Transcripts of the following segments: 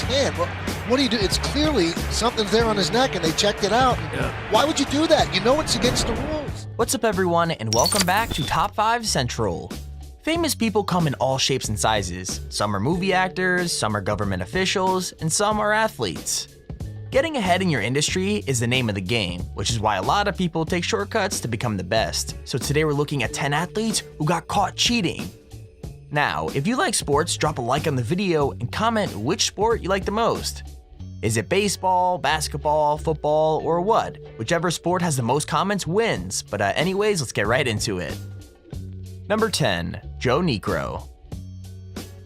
hand. Well, what do you do? It's clearly something's there on his neck and they checked it out. Yeah. Why would you do that? You know it's against the rules. What's up everyone, and welcome back to Top 5 Central. Famous people come in all shapes and sizes. Some are movie actors, some are government officials, and some are athletes. Getting ahead in your industry is the name of the game, which is why a lot of people take shortcuts to become the best. So today we're looking at 10 athletes who got caught cheating. Now, if you like sports, drop a like on the video and comment which sport you like the most. Is it baseball, basketball, football, or what? Whichever sport has the most comments wins, but anyways, let's get right into it. Number 10, Joe Niekro.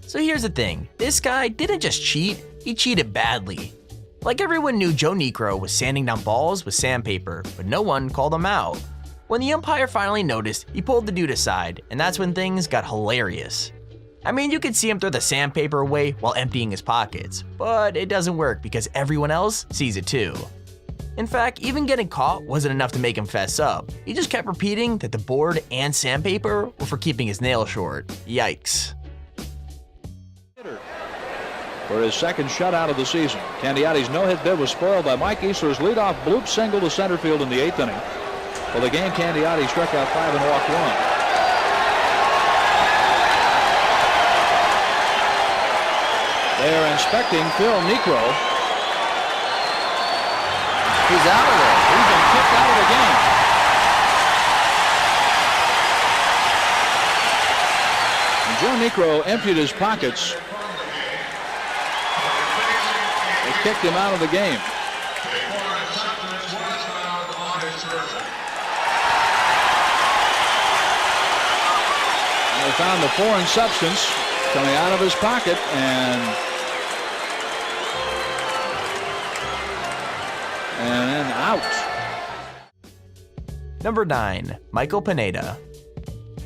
So here's the thing, this guy didn't just cheat, he cheated badly. Like everyone knew Joe Niekro was sanding down balls with sandpaper, but no one called him out. When the umpire finally noticed, he pulled the dude aside, and that's when things got hilarious. I mean, you could see him throw the sandpaper away while emptying his pockets, but it doesn't work because everyone else sees it too. In fact, even getting caught wasn't enough to make him fess up. He just kept repeating that the board and sandpaper were for keeping his nails short. Yikes. For his second shutout of the season, Candiotti's no-hit bid was spoiled by Mike Easler's leadoff bloop single to center field in the 8th inning. For the game, Candiotti struck out 5 and walked 1. They are inspecting Phil Niekro. He's out of there. He's been kicked out of the game. And Joe Niekro emptied his pockets. They kicked him out of the game. And they found the foreign substance coming out of his pocket and then out. Number 9, Michael Pineda.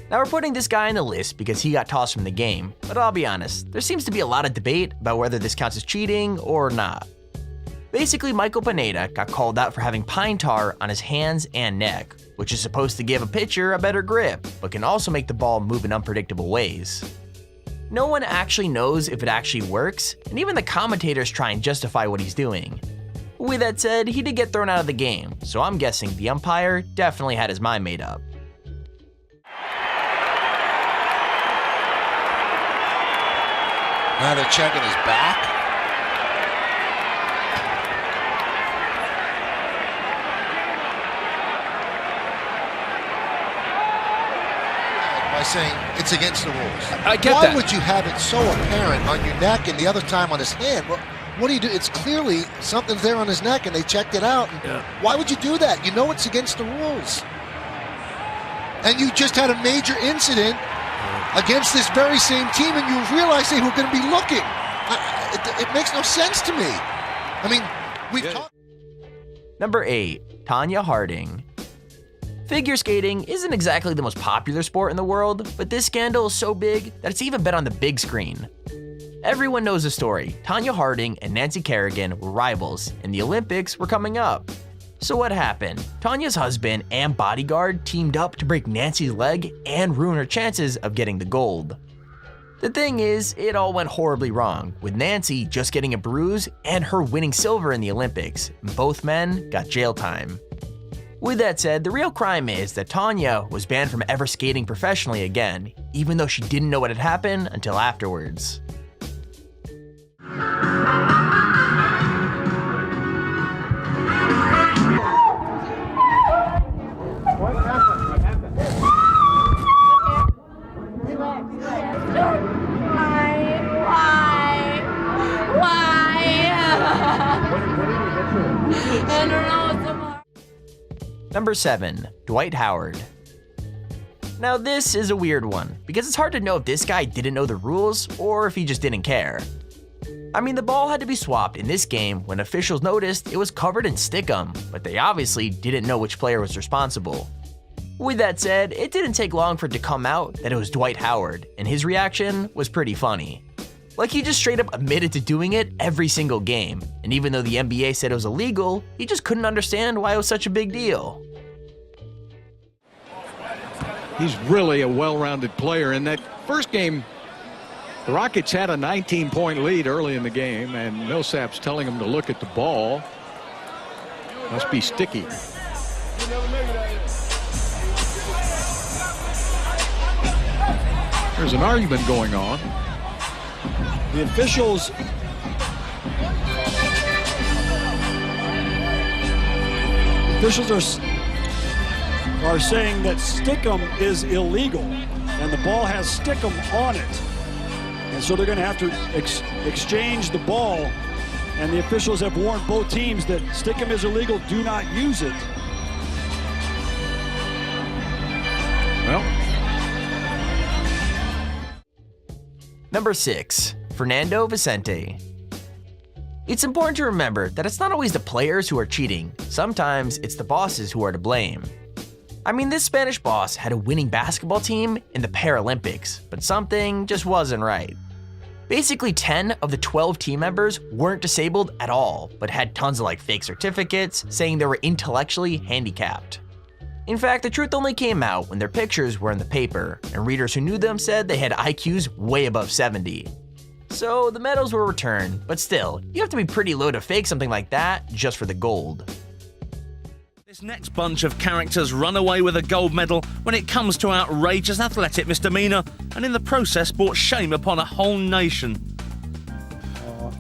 Now we're putting this guy on the list because he got tossed from the game, but I'll be honest, there seems to be a lot of debate about whether this counts as cheating or not. Basically, Michael Pineda got called out for having pine tar on his hands and neck, which is supposed to give a pitcher a better grip, but can also make the ball move in unpredictable ways. No one actually knows if it actually works, and even the commentators try and justify what he's doing. With that said, he did get thrown out of the game, so I'm guessing the umpire definitely had his mind made up. Now they're checking his back. By saying it's against the rules. I get that. Why would you have it so apparent on your neck and the other time on his hand? Well, what do you do? It's clearly something's there on his neck and they checked it out. Yeah. Why would you do that? You know it's against the rules. And you just had a major incident against this very same team and you realize they were going to be looking. It makes no sense to me. I mean, we've talked. Number 8, Tanya Harding. Figure skating isn't exactly the most popular sport in the world, but this scandal is so big that it's even been on the big screen. Everyone knows the story. Tanya Harding and Nancy Kerrigan were rivals, and the Olympics were coming up. So what happened? Tanya's husband and bodyguard teamed up to break Nancy's leg and ruin her chances of getting the gold. The thing is, it all went horribly wrong, with Nancy just getting a bruise and her winning silver in the Olympics. Both men got jail time. With that said, the real crime is that Tanya was banned from ever skating professionally again, even though she didn't know what had happened until afterwards. Number 7, Dwight Howard. Now this is a weird one, because it's hard to know if this guy didn't know the rules or if he just didn't care. I mean, the ball had to be swapped in this game when officials noticed it was covered in stickum, but they obviously didn't know which player was responsible. With that said, it didn't take long for it to come out that it was Dwight Howard, and his reaction was pretty funny. Like, he just straight up admitted to doing it every single game, and even though the NBA said it was illegal, he just couldn't understand why it was such a big deal. He's really a well-rounded player. In that first game, The Rockets had a 19-point lead early in the game, and Millsap's telling them to look at the ball. Must be sticky. There's an argument going on. The officials are saying that stickum is illegal, and the ball has stickum on it. And so they're going to have to exchange the ball, and the officials have warned both teams that stickum is illegal, do not use it. Well. Number 6, Fernando Vicente. It's important to remember that it's not always the players who are cheating. Sometimes it's the bosses who are to blame. I mean, this Spanish boss had a winning basketball team in the Paralympics, but something just wasn't right. Basically 10 of the 12 team members weren't disabled at all, but had tons of fake certificates saying they were intellectually handicapped. In fact, the truth only came out when their pictures were in the paper, and readers who knew them said they had IQs way above 70. So the medals were returned, but still, you have to be pretty low to fake something like that just for the gold. This next bunch of characters run away with a gold medal when it comes to outrageous athletic misdemeanor, and in the process brought shame upon a whole nation.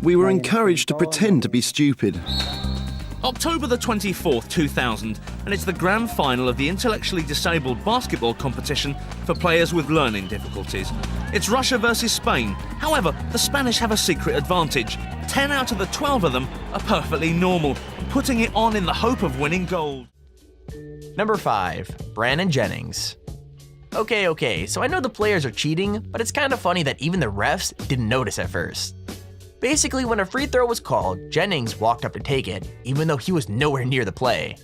We were encouraged to pretend to be stupid. October the 24th, 2000, and it's the grand final of the intellectually disabled basketball competition for players with learning difficulties. It's Russia versus Spain. However, the Spanish have a secret advantage. 10 out of the 12 of them are perfectly normal, putting it on in the hope of winning gold. Number 5, Brandon Jennings. Okay, so I know the players are cheating, but it's kind of funny that even the refs didn't notice at first. Basically, when a free throw was called, Jennings walked up to take it, even though he was nowhere near the play.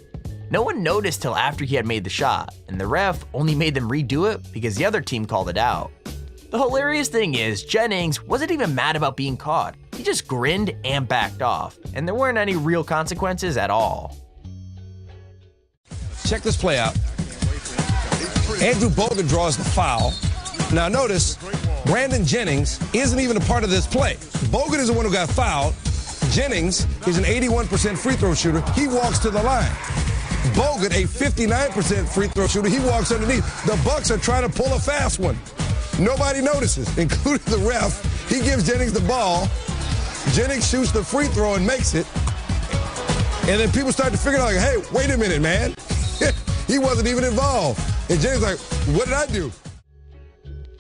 No one noticed till after he had made the shot, and the ref only made them redo it because the other team called it out. The hilarious thing is, Jennings wasn't even mad about being caught. He just grinned and backed off, and there weren't any real consequences at all. Check this play out. Andrew Bogut draws the foul. Now notice, Brandon Jennings isn't even a part of this play. Bogut is the one who got fouled. Jennings is an 81% free throw shooter. He walks to the line. Bogut, a 59% free throw shooter, he walks underneath. The Bucks are trying to pull a fast one. Nobody notices, including the ref. He gives Jennings the ball. Jennings shoots the free throw and makes it. And then people start to figure out, hey, wait a minute, man. He wasn't even involved. And Jennings like, what did I do?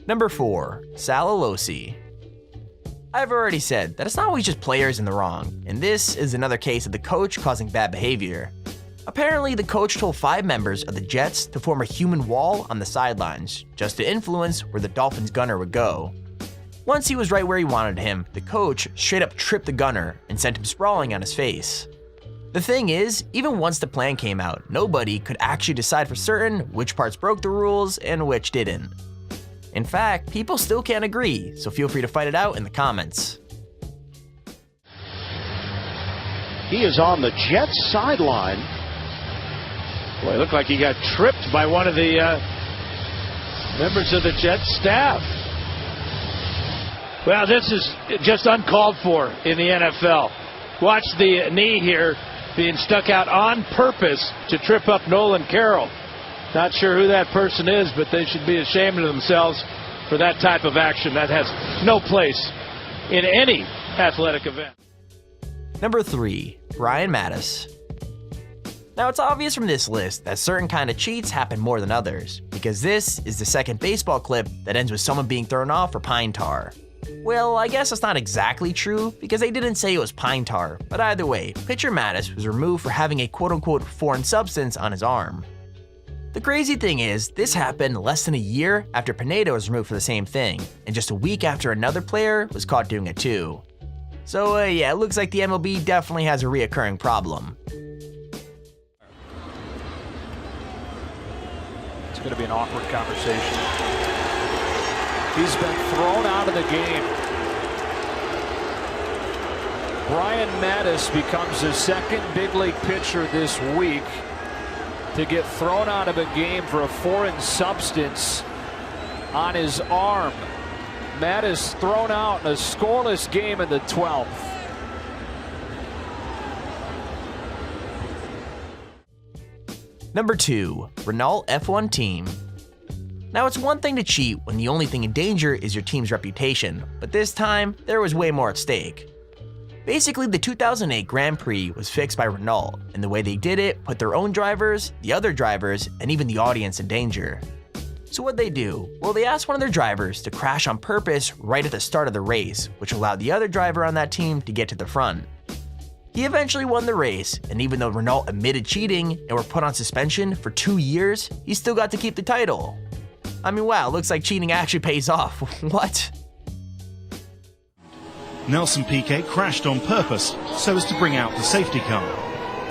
Number 4, Sal Alosi. I've already said that it's not always just players in the wrong, and this is another case of the coach causing bad behavior. Apparently, the coach told 5 members of the Jets to form a human wall on the sidelines, just to influence where the Dolphins gunner would go. Once he was right where he wanted him, the coach straight up tripped the gunner and sent him sprawling on his face. The thing is, even once the plan came out, nobody could actually decide for certain which parts broke the rules and which didn't. In fact, people still can't agree, so feel free to fight it out in the comments. He is on the Jets sideline. Boy, it looked like he got tripped by one of the members of the Jets staff. Well, this is just uncalled for in the NFL. Watch the knee here being stuck out on purpose to trip up Nolan Carroll. Not sure who that person is, but they should be ashamed of themselves for that type of action. That has no place in any athletic event. Number 3, Brian Mattis. Now it's obvious from this list that certain kind of cheats happen more than others, because this is the second baseball clip that ends with someone being thrown off for pine tar. Well, I guess that's not exactly true, because they didn't say it was pine tar, but either way, pitcher Mattis was removed for having a quote-unquote foreign substance on his arm. The crazy thing is, this happened less than a year after Pineda was removed for the same thing, and just a week after another player was caught doing it too. So yeah, it looks like the MLB definitely has a reoccurring problem. It's going to be an awkward conversation. He's been thrown out of the game. Brian Mattis becomes the second big league pitcher this week to get thrown out of a game for a foreign substance on his arm. and that is thrown out in a scoreless game in the 12th. Number 2, Renault F1 team. Now it's one thing to cheat when the only thing in danger is your team's reputation, but this time there was way more at stake. Basically, the 2008 Grand Prix was fixed by Renault, and the way they did it put their own drivers, the other drivers, and even the audience in danger. So what'd they do? Well, they asked one of their drivers to crash on purpose right at the start of the race, which allowed the other driver on that team to get to the front. He eventually won the race, and even though Renault admitted cheating and were put on suspension for 2 years, he still got to keep the title. I mean, wow, looks like cheating actually pays off. What? Nelson Piquet crashed on purpose so as to bring out the safety car.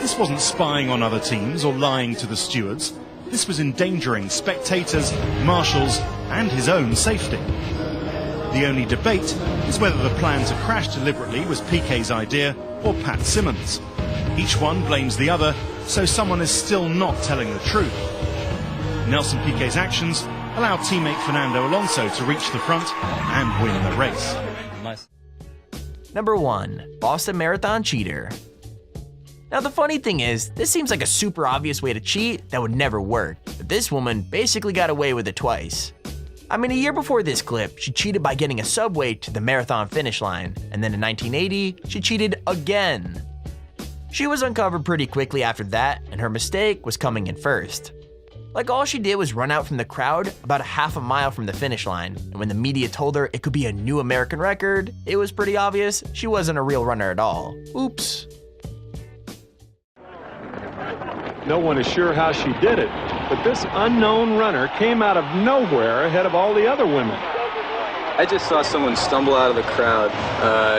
This wasn't spying on other teams or lying to the stewards. This was endangering spectators, marshals, and his own safety. The only debate is whether the plan to crash deliberately was Piquet's idea or Pat Simmons. Each one blames the other, so someone is still not telling the truth. Nelson Piquet's actions allowed teammate Fernando Alonso to reach the front and win the race. Number 1, Boston Marathon cheater. Now the funny thing is, this seems like a super obvious way to cheat that would never work, but this woman basically got away with it twice. I mean, a year before this clip, she cheated by getting a subway to the marathon finish line, and then in 1980, she cheated again. She was uncovered pretty quickly after that, and her mistake was coming in first. Like, all she did was run out from the crowd about a half a mile from the finish line, and when the media told her it could be a new American record, it was pretty obvious she wasn't a real runner at all. Oops. No one is sure how she did it, but this unknown runner came out of nowhere ahead of all the other women. I just saw someone stumble out of the crowd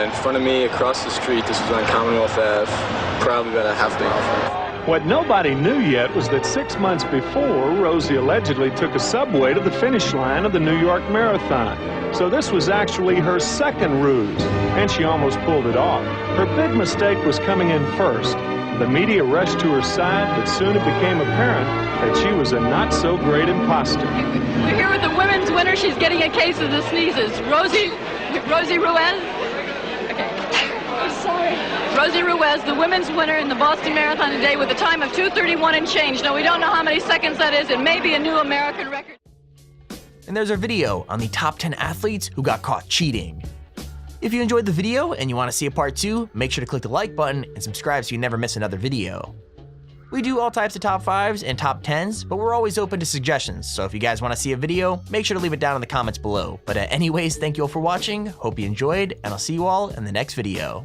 in front of me across the street. This was on Commonwealth Ave, probably about a half mile from me. What nobody knew yet was that 6 months before, Rosie allegedly took a subway to the finish line of the New York Marathon. So this was actually her second ruse, and she almost pulled it off. Her big mistake was coming in first. The media rushed to her side, but soon it became apparent that she was a not-so-great imposter. We're here with the women's winner. She's getting a case of the sneezes. Rosie Ruiz. Okay. I'm sorry. Rosie Ruiz, the women's winner in the Boston Marathon today with a time of 2:31 and change. Now, we don't know how many seconds that is. It may be a new American record. And there's our video on the top 10 athletes who got caught cheating. If you enjoyed the video and you want to see a part 2, make sure to click the like button and subscribe so you never miss another video. We do all types of top 5s and top 10s, but we're always open to suggestions, so if you guys want to see a video, make sure to leave it down in the comments below. But anyways, thank you all for watching, hope you enjoyed, and I'll see you all in the next video.